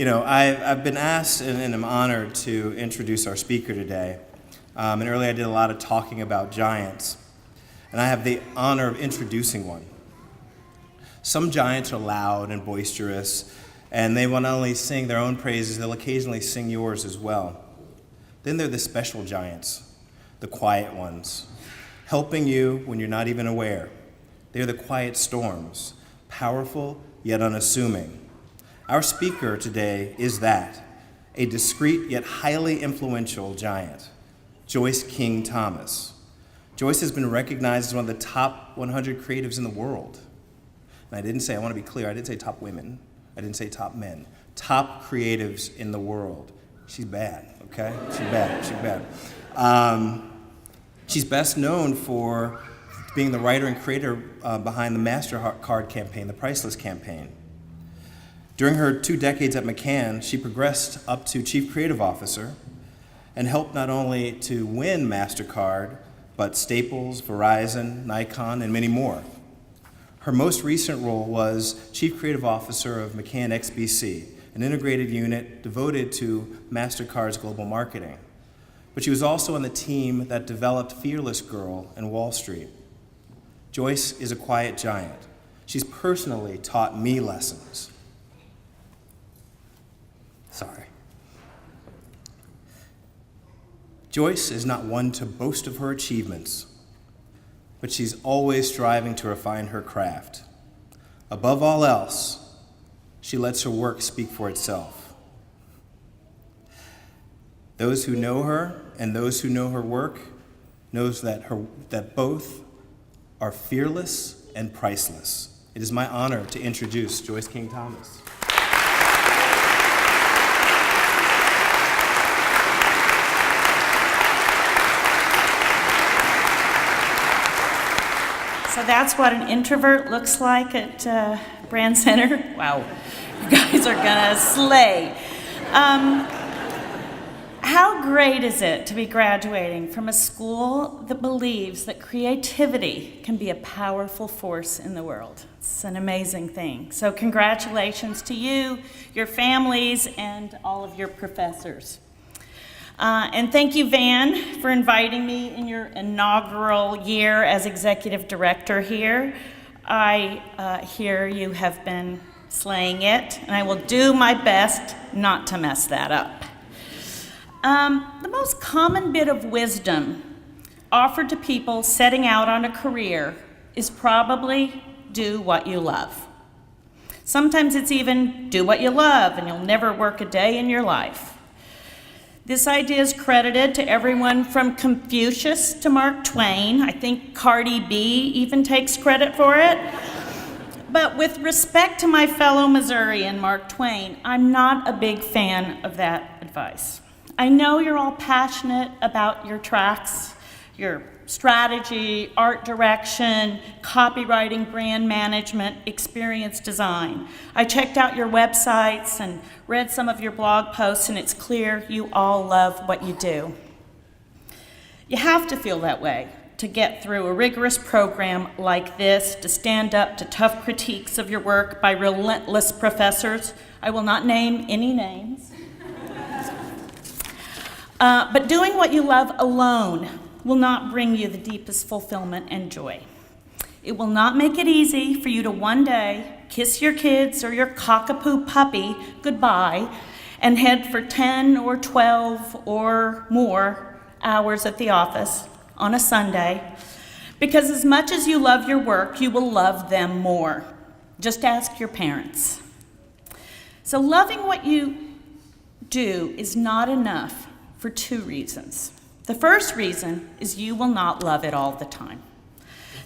I've been asked and I'm honored to introduce our speaker today. And earlier I did a lot of talking about giants, and I have the honor of introducing one. Some giants are loud and boisterous, and they will not only sing their own praises, they'll occasionally sing yours as well. Then there are the special giants, the quiet ones, helping you when you're not even aware. They're the quiet storms, powerful yet unassuming. Our speaker today is that, a discreet yet highly influential giant, Joyce King Thomas. Joyce has been recognized as one of the top 100 creatives in the world. And I want to be clear, I didn't say top women, I didn't say top men. Top creatives in the world. She's bad, okay? She's bad. She's best known for being the writer and creator behind the MasterCard campaign, the Priceless campaign. During her 2 decades at McCann, she progressed up to Chief Creative Officer and helped not only to win MasterCard, but Staples, Verizon, Nikon, and many more. Her most recent role was Chief Creative Officer of McCann XBC, an integrated unit devoted to MasterCard's global marketing. But she was also on the team that developed Fearless Girl and Wall Street. Joyce is a quiet giant. She's personally taught me lessons. Sorry. Joyce is not one to boast of her achievements, but she's always striving to refine her craft. Above all else, she lets her work speak for itself. Those who know her and those who know her work knows that both are fearless and priceless. It is my honor to introduce Joyce King Thomas. So that's what an introvert looks like at Brandcenter. Wow, you guys are gonna slay. How great is it to be graduating from a school that believes that creativity can be a powerful force in the world? It's an amazing thing. So congratulations to you, your families, and all of your professors. And thank you, Van, for inviting me in your inaugural year as executive director here. I hear you have been slaying it, and I will do my best not to mess that up. The most common bit of wisdom offered to people setting out on a career is probably do what you love. Sometimes it's even do what you love, and you'll never work a day in your life. This idea is credited to everyone from Confucius to Mark Twain. I think Cardi B even takes credit for it. But with respect to my fellow Missourian, Mark Twain, I'm not a big fan of that advice. I know you're all passionate about your tracks, your strategy, art direction, copywriting, brand management, experience design. I checked out your websites and read some of your blog posts, and it's clear you all love what you do. You have to feel that way to get through a rigorous program like this, to stand up to tough critiques of your work by relentless professors. I will not name any names. But doing what you love alone will not bring you the deepest fulfillment and joy. It will not make it easy for you to one day kiss your kids or your cockapoo puppy goodbye and head for 10 or 12 or more hours at the office on a Sunday, because as much as you love your work, you will love them more. Just ask your parents. So loving what you do is not enough for 2 reasons. The first reason is you will not love it all the time.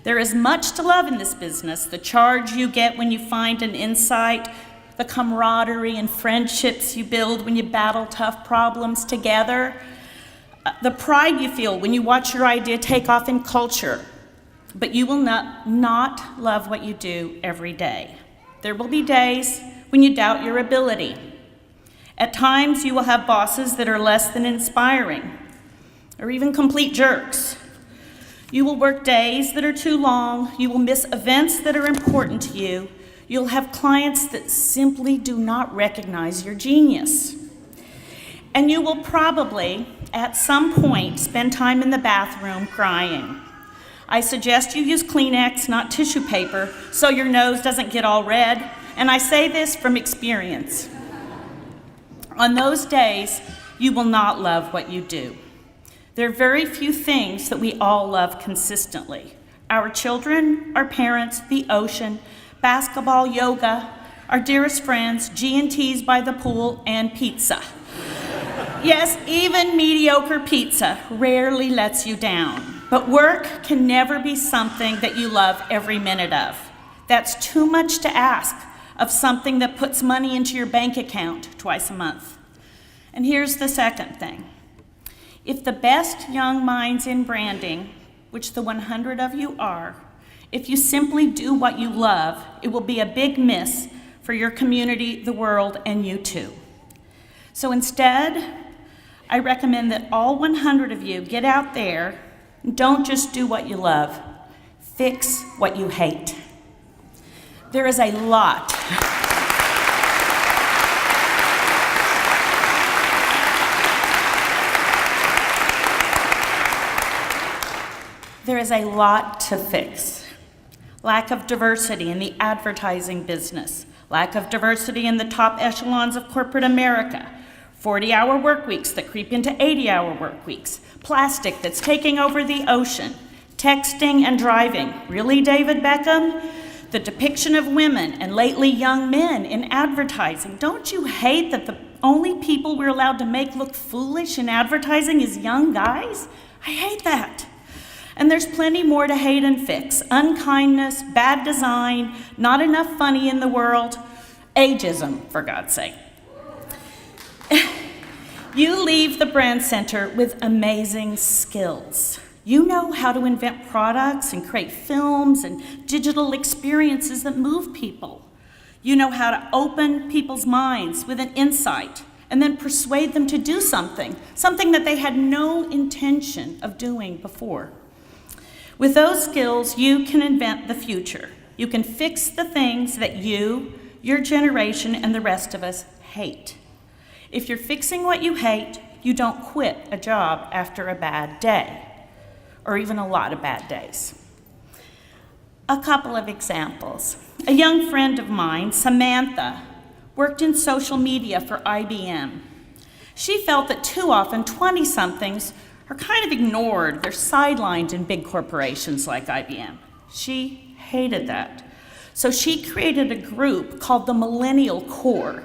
There is much to love in this business: the charge you get when you find an insight, the camaraderie and friendships you build when you battle tough problems together, the pride you feel when you watch your idea take off in culture. But you will not love what you do every day. There will be days when you doubt your ability. At times, you will have bosses that are less than inspiring, or even complete jerks. You will work days that are too long. You will miss events that are important to you. You'll have clients that simply do not recognize your genius. And you will probably, at some point, spend time in the bathroom crying. I suggest you use Kleenex, not tissue paper, so your nose doesn't get all red, and I say this from experience. On those days, you will not love what you do. There are very few things that we all love consistently. Our children, our parents, the ocean, basketball, yoga, our dearest friends, G&Ts by the pool, and pizza. Yes, even mediocre pizza rarely lets you down. But work can never be something that you love every minute of. That's too much to ask of something that puts money into your bank account twice a month. And here's the second thing. If the best young minds in branding, which the 100 of you are, if you simply do what you love, it will be a big miss for your community, the world, and you too. So instead, I recommend that all 100 of you get out there and don't just do what you love, fix what you hate. There is a lot. There is a lot to fix. Lack of diversity in the advertising business, lack of diversity in the top echelons of corporate America, 40-hour work weeks that creep into 80-hour work weeks, plastic that's taking over the ocean, texting and driving. Really, David Beckham? The depiction of women and lately young men in advertising. Don't you hate that the only people we're allowed to make look foolish in advertising is young guys? I hate that. And there's plenty more to hate and fix. Unkindness, bad design, not enough funny in the world, ageism, for God's sake. You leave the Brandcenter with amazing skills. You know how to invent products and create films and digital experiences that move people. You know how to open people's minds with an insight and then persuade them to do something that they had no intention of doing before. With those skills, you can invent the future. You can fix the things that you, your generation, and the rest of us hate. If you're fixing what you hate, you don't quit a job after a bad day, or even a lot of bad days. A couple of examples. A young friend of mine, Samantha, worked in social media for IBM. She felt that too often 20-somethings are kind of ignored. They're sidelined in big corporations like IBM. She hated that. So she created a group called the Millennial Core,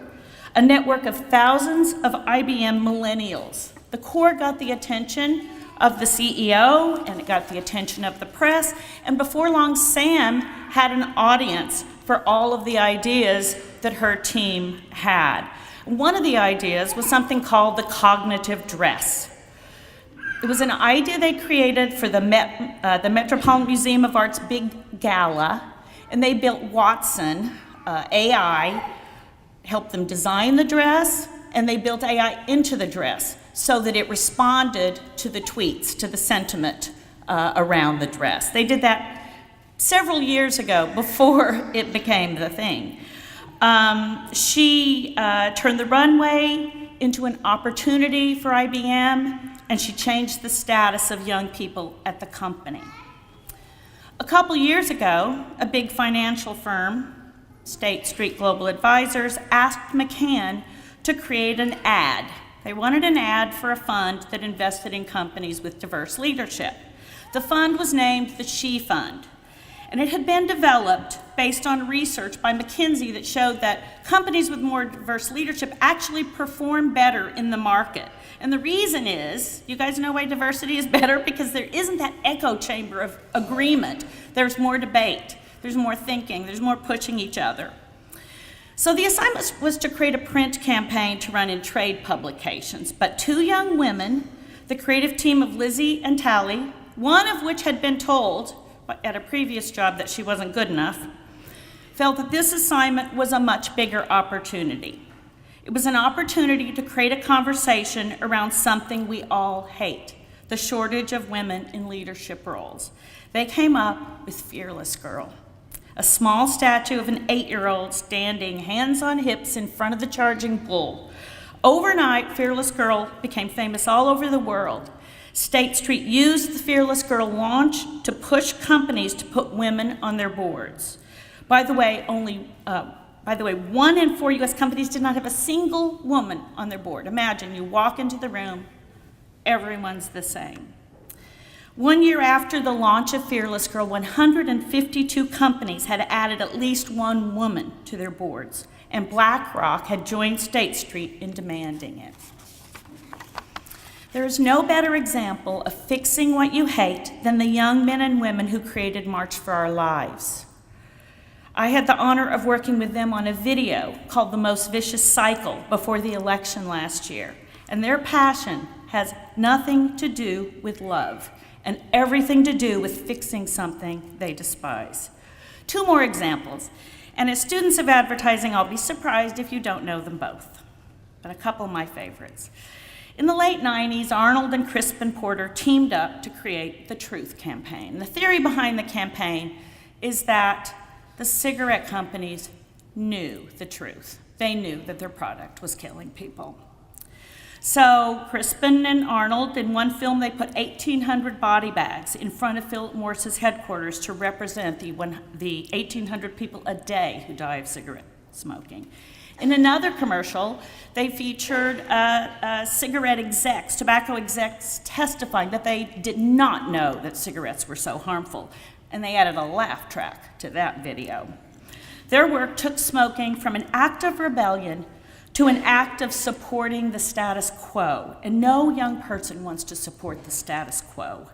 a network of thousands of IBM millennials. The core got the attention of the CEO, and it got the attention of the press, and before long, Sam had an audience for all of the ideas that her team had. One of the ideas was something called the cognitive dress. It was an idea they created for the Metropolitan Museum of Art's big gala, and they built Watson, AI, helped them design the dress, and they built AI into the dress so that it responded to the tweets, to the sentiment around the dress. They did that several years ago before it became the thing. She turned the runway into an opportunity for IBM, and she changed the status of young people at the company. A couple years ago, a big financial firm, State Street Global Advisors, asked McCann to create an ad. They wanted an ad for a fund that invested in companies with diverse leadership. The fund was named the She Fund, and it had been developed based on research by McKinsey that showed that companies with more diverse leadership actually perform better in the market. And the reason is, you guys know why diversity is better? Because there isn't that echo chamber of agreement. There's more debate, there's more thinking, there's more pushing each other. So the assignment was to create a print campaign to run in trade publications, but two young women, the creative team of Lizzie and Tally, one of which had been told at a previous job that she wasn't good enough, felt that this assignment was a much bigger opportunity. It was an opportunity to create a conversation around something we all hate, the shortage of women in leadership roles. They came up with Fearless Girl, a small statue of an 8-year-old standing hands on hips in front of the charging bull. Overnight, Fearless Girl became famous all over the world. State Street used the Fearless Girl launch to push companies to put women on their boards. By the way, 1 in 4 U.S. companies did not have a single woman on their board. Imagine, you walk into the room, everyone's the same. 1 year after the launch of Fearless Girl, 152 companies had added at least one woman to their boards, and BlackRock had joined State Street in demanding it. There is no better example of fixing what you hate than the young men and women who created March for Our Lives. I had the honor of working with them on a video called The Most Vicious Cycle before the election last year, and their passion has nothing to do with love and everything to do with fixing something they despise. 2 more examples, and as students of advertising, I'll be surprised if you don't know them both, but a couple of my favorites. In the late 90s, Arnold and Crispin Porter teamed up to create the Truth Campaign. The theory behind the campaign is that the cigarette companies knew the truth. They knew that their product was killing people. So Crispin and Arnold, in one film, they put 1,800 body bags in front of Philip Morris's headquarters to represent the 1,800 people a day who die of cigarette smoking. In another commercial, they featured cigarette execs, tobacco execs, testifying that they did not know that cigarettes were so harmful, and they added a laugh track to that video. Their work took smoking from an act of rebellion to an act of supporting the status quo, and no young person wants to support the status quo.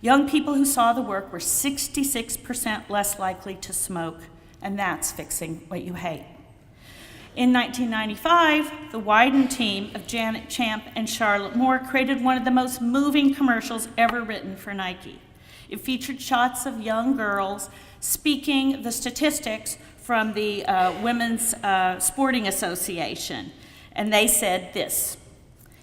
Young people who saw the work were 66% less likely to smoke, and that's fixing what you hate. In 1995, the Wyden team of Janet Champ and Charlotte Moore created one of the most moving commercials ever written for Nike. It featured shots of young girls speaking the statistics from the Women's Sporting Association, and they said this: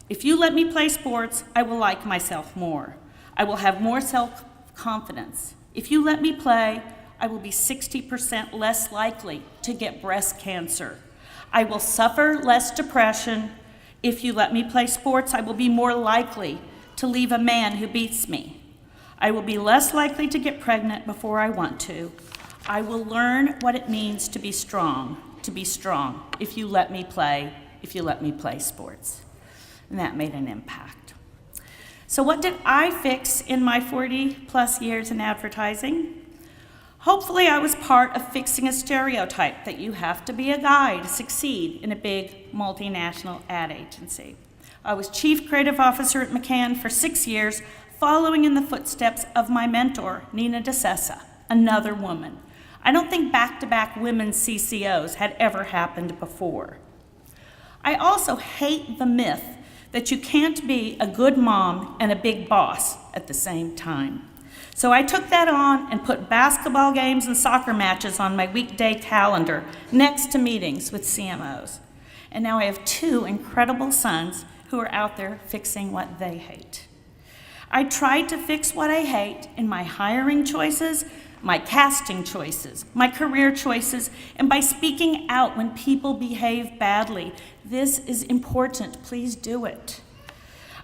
"If you let me play sports, I will like myself more. I will have more self-confidence. If you let me play, I will be 60% less likely to get breast cancer. I will suffer less depression. If you let me play sports, I will be more likely to leave a man who beats me. I will be less likely to get pregnant before I want to. I will learn what it means to be strong, if you let me play sports." And that made an impact. So what did I fix in my 40-plus years in advertising? Hopefully I was part of fixing a stereotype that you have to be a guy to succeed in a big multinational ad agency. I was Chief Creative Officer at McCann for 6 years, following in the footsteps of my mentor, Nina DeSessa, another woman. I don't think back-to-back women CCOs had ever happened before. I also hate the myth that you can't be a good mom and a big boss at the same time. So I took that on and put basketball games and soccer matches on my weekday calendar next to meetings with CMOs. And now I have 2 incredible sons who are out there fixing what they hate. I tried to fix what I hate in my hiring choices, my casting choices, my career choices, and by speaking out when people behave badly. This is important. Please do it.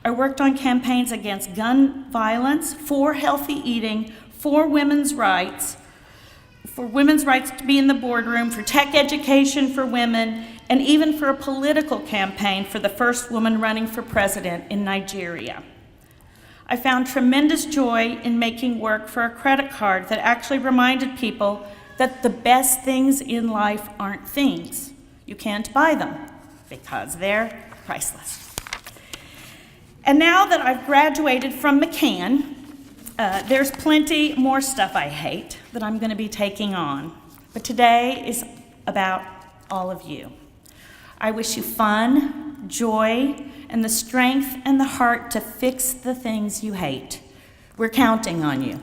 I worked on campaigns against gun violence, for healthy eating, for women's rights to be in the boardroom, for tech education for women, and even for a political campaign for the first woman running for president in Nigeria. I found tremendous joy in making work for a credit card that actually reminded people that the best things in life aren't things. You can't buy them because they're priceless. And now that I've graduated from McCann, there's plenty more stuff I hate that I'm going to be taking on. But today is about all of you. I wish you fun, joy, and the strength and the heart to fix the things you hate. We're counting on you.